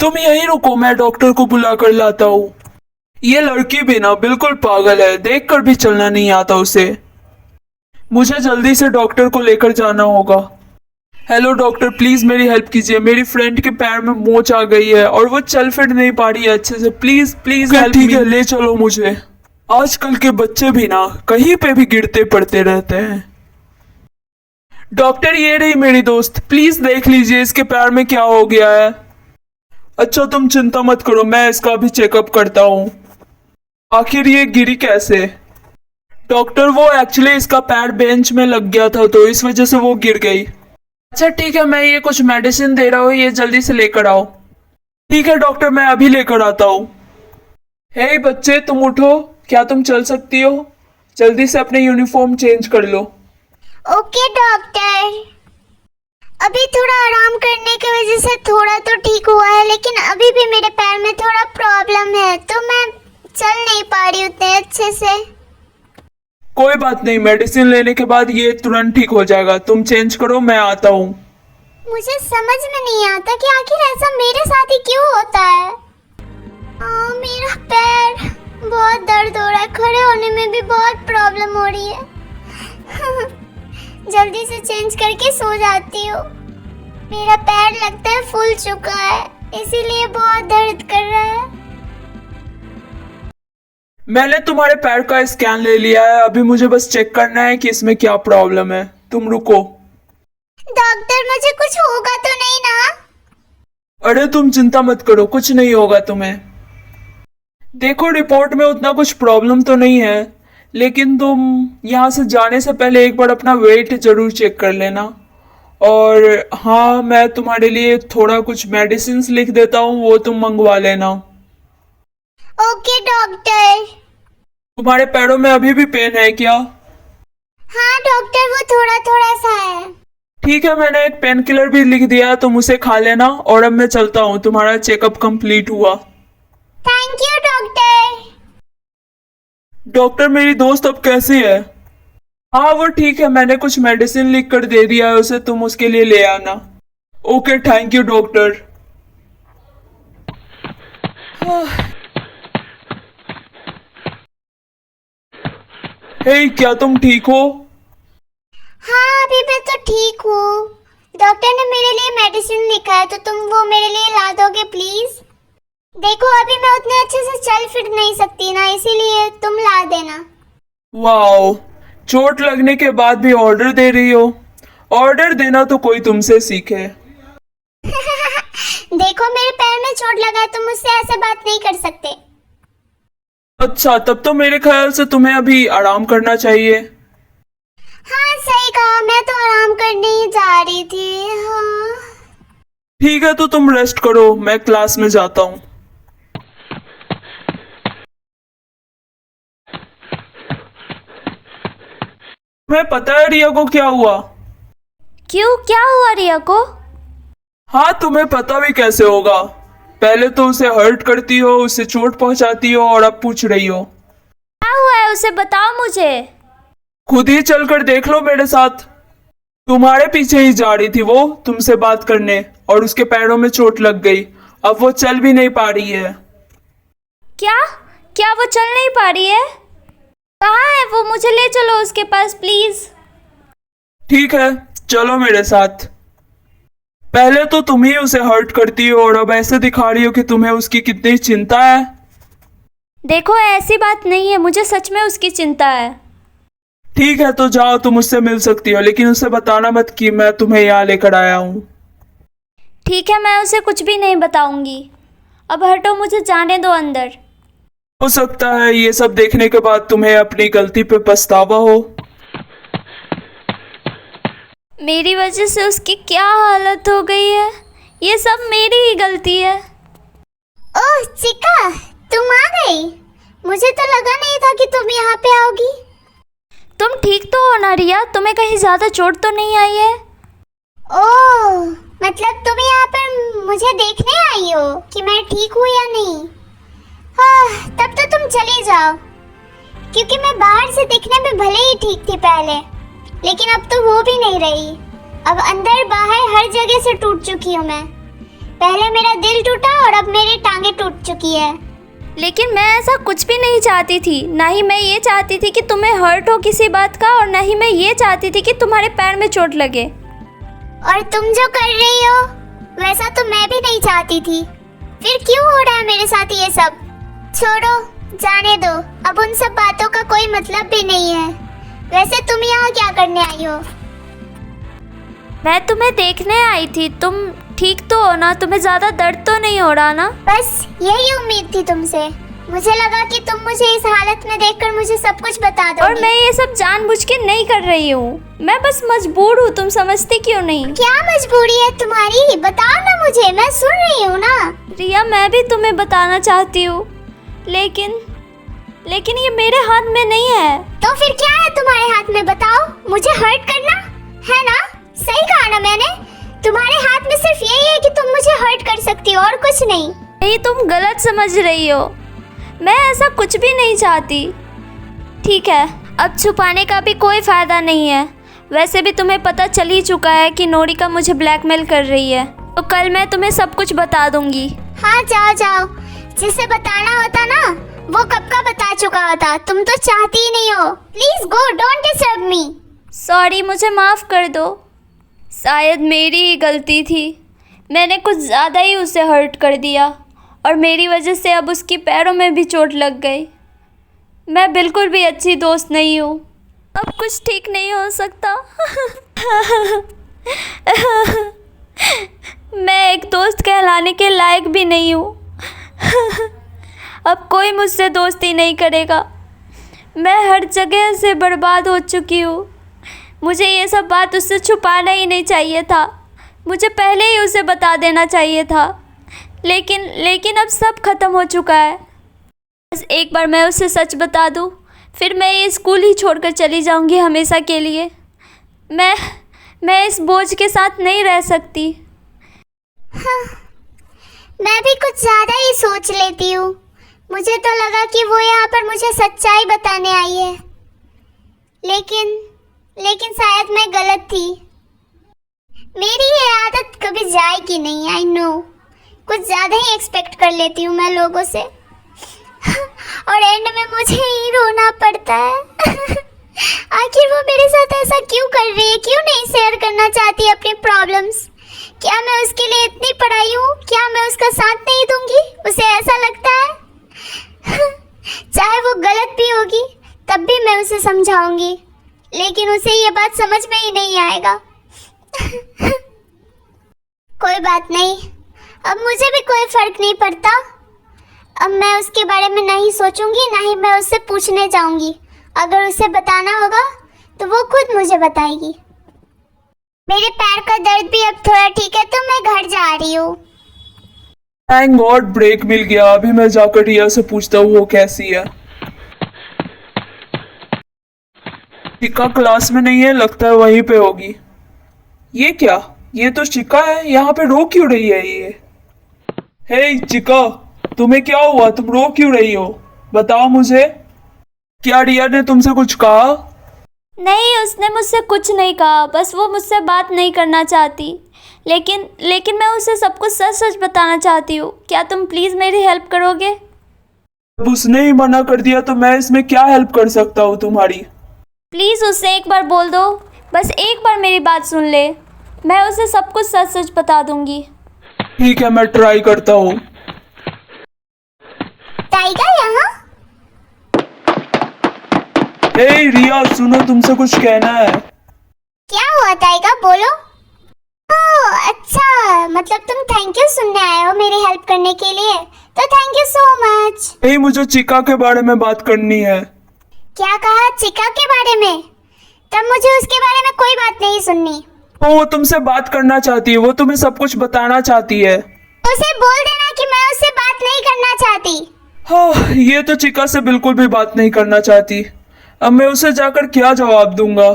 तुम यहीं रुको, मैं डॉक्टर को बुला कर लाता हूँ। ये लड़की भी ना बिल्कुल पागल है, देखकर भी चलना नहीं आता उसे। मुझे जल्दी से डॉक्टर को लेकर जाना होगा। हेलो डॉक्टर, प्लीज मेरी हेल्प कीजिए। मेरी फ्रेंड के पैर में मोच आ गई है और वो चल फिर नहीं पा रही है अच्छे से। Please please help me. ठीक है, ले चलो मुझे। आजकल के बच्चे भी ना कहीं पे भी गिरते पड़ते रहते हैं। डॉक्टर, ये रही मेरी दोस्त, प्लीज देख लीजिए इसके पैर में क्या हो गया है। अच्छा तुम चिंता मत करो, मैं इसका भी चेकअप करता हूँ। आखिर ये गिरी कैसे? डॉक्टर, वो एक्चुअली इसका पैर बेंच में लग गया था तो इस वजह से वो गिर गई। अच्छा ठीक है, मैं ये कुछ मेडिसिन दे रहा हूँ, ये जल्दी से लेकर आओ। ठीक है डॉक्टर, मैं अभी लेकर आता हूँ। हे बच्चे, तुम उठो, क्या तुम चल सकती हो? जल्दी से अपने यूनिफॉर्म चेंज कर लो। ओके डॉक्टर, अभी थोड़ा आराम करने की वजह से थोड़ा तो ठीक हुआ है, लेकिन अभी भी मेरे पैर में थोड़ा प्रॉब्लम है तो मैं चल नहीं पा रही उतने अच्छे से। कोई बात नहीं, मेडिसिन लेने के बाद ये तुरंत ठीक हो जाएगा। तुम चेंज करो, मैं आता हूँ। मुझे समझ में नहीं आता कि आखिर ऐसा मेरे साथ ही क्यों होता है। मेरा पैर बहुत दर्द हो रहा है, खड़े होने में भी बहुत प्रॉब्लम हो रही है। जल्दी से चेंज करके सो जाती हूँ। मेरा पैर लगता है फूल चुका है, इसीलिए बहुत दर्द कर रहा है। मैंने तुम्हारे पैर का स्कैन ले लिया है, अभी मुझे बस चेक करना है कि इसमें क्या प्रॉब्लम है। तुम रुको। डॉक्टर, मुझे कुछ होगा तो नहीं ना? अरे तुम चिंता मत करो, कुछ नहीं होगा तुम्हें। देखो रिपोर्ट में उतना कुछ प्रॉब्लम तो नहीं है, लेकिन तुम यहाँ से जाने से पहले एक बार अपना वेट जरूर चेक कर लेना। और हाँ, मैं तुम्हारे लिए थोड़ा कुछ मेडिसिन लिख देता हूँ, वो तुम मंगवा लेना। Okay doctor. तुम्हारे पैरों में अभी भी पेन है क्या? हाँ डॉक्टर, वो थोड़ा थोड़ा सा है। ठीक है, मैंने एक पेन किलर भी लिख दिया, तुम उसे खा लेना। और अब मैं चलता हूँ, तुम्हारा चेकअप कंप्लीट हुआ। Thank you doctor. डॉक्टर, मेरी दोस्त अब कैसी है? हाँ वो ठीक है, मैंने कुछ मेडिसिन लिख कर दे दिया है उसे, तुम उसके लिए ले आना। Okay, thank you doctor. Hey, क्या तुम ठीक हो? हाँ अभी मैं तो ठीक हूँ। डॉक्टर ने मेरे लिए मेडिसिन लिखा है तो तुम वो मेरे लिए ला दोगे प्लीज? देखो अभी मैं उतने अच्छे से चल फिर नहीं सकती ना, इसीलिए तुम ला देना। वाओ, चोट लगने के बाद भी ऑर्डर दे रही हो। ऑर्डर देना तो कोई तुमसे सीखे। देखो मेरे पैर में चोट लगा है, तुम मुझसे ऐसे बात नहीं कर सकते। अच्छा, तब तो मेरे ख्याल से तुम्हें अभी आराम करना चाहिए। हाँ सही कहा, मैं तो आराम करने ही जा रही थी। हाँ ठीक है, तो तुम रेस्ट करो, मैं क्लास में जाता हूँ। तुम्हें पता है रिया को क्या हुआ? क्यों, क्या हुआ रिया को? हाँ, तुम्हें पता भी कैसे होगा? पहले तो उसे हर्ट करती हो, उसे चोट पहुंचाती हो, और अब पूछ रही हो। क्या हुआ है उसे बताओ मुझे। खुद ही चलकर देख लो मेरे साथ। तुम्हारे पीछे ही जा रही थी वो तुमसे बात करने, और उसके पैरों में चोट लग गई। अब वो चल भी नहीं पा रही है। क्या क्या वो चल नहीं पा रही है? कहाँ है वो? मुझे ले चलो उसके पास प्लीज। ठीक है, चलो मेरे साथ। पहले तो तुम ही उसे हर्ट करती हो और अब ऐसे दिखा रही हो कि तुम्हें उसकी कितनी चिंता है। देखो ऐसी बात नहीं है, मुझे सच में उसकी चिंता है। ठीक है, तो जाओ, तुम उससे मिल सकती हो, लेकिन उसे बताना मत कि मैं तुम्हें यहाँ लेकर आया हूँ। ठीक है, मैं उसे कुछ भी नहीं बताऊंगी। अब हटो, मुझे जाने दो अंदर। हो सकता है ये सब देखने के बाद तुम्हें अपनी गलती पे पछतावा हो। मेरी वजह से उसकी क्या हालत हो गई है, ये सब मेरी ही गलती है। ओह चिका, तुम आ गई। मुझे तो लगा नहीं था कि तुम यहाँ पे आओगी। तुम ठीक तो हो ना रिया? तुम्हें कहीं ज्यादा चोट तो नहीं आई है? ओह, मतलब तुम यहाँ पर मुझे देखने आई हो कि मैं ठीक हूँ या नहीं? हाँ, तब तो तुम चली जाओ, क्योंकि मैं बाहर से दिखने में भले ही ठीक थी पहले, लेकिन अब तो वो भी नहीं रही। अब अंदर बाहर हर जगह से टूट चुकी हूँ मैं। पहले मेरा दिल टूटा और अब मेरी टांगे टूट चुकी है। लेकिन मैं ऐसा कुछ भी नहीं चाहती थी। ना ही मैं ये चाहती थी कि तुम्हें हर्ट हो किसी बात का, और ना ही मैं ये चाहती थी कि तुम्हारे पैर में चोट लगे। और तुम जो कर रही हो वैसा तो मैं भी नहीं चाहती थी। फिर क्यों हो रहा है मेरे साथ ये सब? छोड़ो, जाने दो, अब उन सब बातों का कोई मतलब भी नहीं है। वैसे तुम यहाँ क्या करने आई हो? मैं तुम्हें देखने आई थी। तुम ठीक तो हो ना? तुम्हें ज़्यादा दर्द तो नहीं हो रहा ना? बस यही उम्मीद थी तुमसे। मुझे लगा कि तुम मुझे इस हालत में देखकर मुझे सब कुछ बता दोगी। और मैं ये सब जानबूझ के नहीं कर रही हूँ। मैं बस मजबूर हूँ। तुम समझती क्यों नहीं? क्या मजबूरी है तुम्हारी? बताओ ना मुझे, मैं सुन रही हूँ ना। रिया, मैं भी तुम्हें बताना चाहती हूँ, लेकिन ये मेरे हाथ में नहीं है। तो फिर क्या है तुम्हारे हाथ में? बताओ। मुझे हर्ट करना है ना? सही कहा ना मैंने? तुम्हारे हाथ में सिर्फ यही है कि तुम मुझे हर्ट कर सकती हो और कुछ नहीं। नहीं, तुम गलत समझ रही हो। मैं ऐसा कुछ भी नहीं चाहती। ठीक है, अब छुपाने का भी कोई फ़ायदा नहीं है। वैसे भी तुम्हें पता चल ही चुका है कि नोरिका मुझे ब्लैकमेल कर रही है, तो कल मैं तुम्हें सब कुछ बता दूंगी। हाँ, जाओ जाओ। जिसे बताना होता ना वो कब का बता चुका होता। तुम तो चाहती ही नहीं हो। Please go, don't disturb me. Sorry, मुझे माफ़ कर दो। शायद मेरी ही गलती थी। मैंने कुछ ज़्यादा ही उसे हर्ट कर दिया, और मेरी वजह से अब उसकी पैरों में भी चोट लग गई। मैं बिल्कुल भी अच्छी दोस्त नहीं हूँ। अब कुछ ठीक नहीं हो सकता। मैं एक दोस्त कहलाने के लायक भी नहीं हूँ। अब कोई मुझसे दोस्ती नहीं करेगा। मैं हर जगह से बर्बाद हो चुकी हूँ। मुझे ये सब बात उससे छुपाना ही नहीं चाहिए था। मुझे पहले ही उसे बता देना चाहिए था। लेकिन अब सब खत्म हो चुका है। बस एक बार मैं उसे सच बता दूँ, फिर मैं ये स्कूल ही छोड़कर चली जाऊँगी हमेशा के लिए। मैं इस बोझ के साथ नहीं रह सकती। हाँ, मैं भी कुछ ज्यादा ही सोच लेती हूँ। मुझे तो लगा कि वो यहाँ पर मुझे सच्चाई बताने आई है, लेकिन शायद मैं गलत थी। मेरी ये आदत कभी जाएगी नहीं। आई नो, कुछ ज्यादा ही एक्सपेक्ट कर लेती हूँ मैं लोगों से, और एंड में मुझे ही रोना पड़ता है। आखिर वो मेरे साथ ऐसा क्यों कर रही है? क्यों नहीं शेयर करना चाहती अपनी प्रॉब्लम्स? क्या मैं उसके लिए इतनी पढ़ाई हूँ? क्या मैं उसका साथ नहीं दूंगी? उसे ऐसा लगता है? चाहे वो गलत भी होगी तब भी मैं उसे समझाऊंगी, लेकिन उसे ये बात समझ में ही नहीं आएगा। कोई बात नहीं, अब मुझे भी कोई फर्क नहीं पड़ता। अब मैं उसके बारे में नहीं सोचूंगी, ना ही मैं उससे पूछने जाऊंगी। अगर उसे बताना होगा तो वो खुद मुझे बताएगी। मेरे पैर का दर्द भी अब थोड़ा ठीक है, तो मैं घर जा रही हूँ। थैंक गॉड ब्रेक मिल गया। अभी मैं जाकर रिया से पूछता हूँ वो कैसी है। चिका क्लास में नहीं है, लगता है वहीं पे होगी। ये क्या? ये तो चिका है। यहाँ पे रो क्यों रही है ये? हे चिका, तुम्हें क्या हुआ? तुम रो क्यों रही हो? बताओ मुझे। क्या रिया ने तुमसे कुछ कहा? नहीं, उसने मुझसे कुछ नहीं कहा। बस वो मुझसे बात नहीं करना चाहती। लेकिन मैं उसे सब कुछ सच सच बताना चाहती हूँ। क्या तुम प्लीज़ मेरी हेल्प करोगे? अब उसने ही मना कर दिया तो मैं इसमें क्या हेल्प कर सकता हूँ तुम्हारी? प्लीज़ उससे एक बार बोल दो। बस एक बार मेरी बात सुन ले। मैं उसे सब कुछ सच सच बता दूंगी। ठीक है, मैं ट्राई करता हूँ। टाइगर यहाँ? हे रिया, सुनो, तुमसे कुछ कहना है। क्या हुआ टाइगर? बोलो। ओह अच्छा, मतलब तुम थैंक यू सुनने आए हो मेरी हेल्प करने के लिए, तो थैंक यू सो मच। हे, मुझे चिका के बारे में बात करनी है। क्या कहा? चिका के बारे में? तब मुझे उसके बारे में कोई बात नहीं सुननी। वो तुमसे बात करना चाहती है, वो तुम्हें सब कुछ बताना चाहती है। उसे बोल देना कि मैं उससे बात नहीं करना चाहती। हाँ, ये तो चिका से बिल्कुल भी बात नहीं करना चाहती। अब मैं उसे जाकर क्या जवाब दूंगा?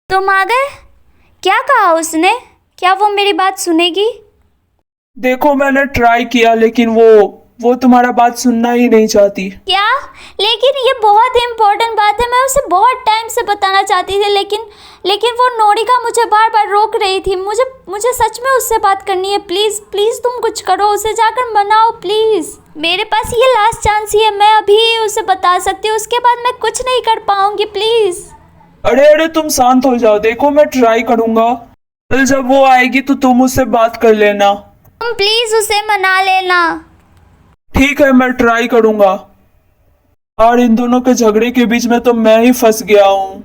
तुम आ गए? क्या कहा उसने? क्या वो मेरी बात सुनेगी? देखो, मैंने ट्राई किया लेकिन वो तुम्हारा बात सुनना ही नहीं चाहती। क्या? लेकिन ये बहुत ही इम्पोर्टेंट बात है। मैं उसे बहुत टाइम से बताना चाहती थी, लेकिन वो नोरिका मुझे बार बार रोक रही थी। मुझे सच में उससे बात करनी है। प्लीज़ प्लीज़ तुम कुछ करो, उसे जाकर मनाओ प्लीज़। मेरे पास ये लास्ट चांस ही है, मैं अभी उसे बता सकती हूँ, उसके बाद मैं कुछ नहीं कर पाऊँगी। प्लीज़। अरे तुम शांत हो जाओ, देखो मैं ट्राई करूंगा। कल जब वो आएगी तो तुम उससे बात कर लेना। तुम प्लीज़ उसे मना लेना। ठीक है, मैं ट्राई करूंगा। और इन दोनों के झगड़े के बीच में तो मैं ही फंस गया हूँ।